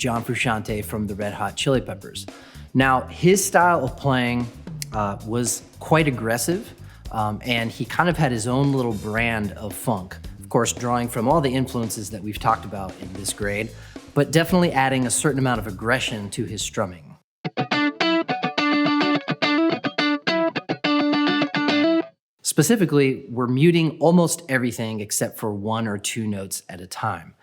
John Frusciante from the Red Hot Chili Peppers. Now, his style of playing was quite aggressive, and he kind of had his own little brand of funk. Of course, drawing from all the influences that we've talked about in this grade, but definitely adding a certain amount of aggression to his strumming. Specifically, we're muting almost everything except for 1 or 2 notes at a time.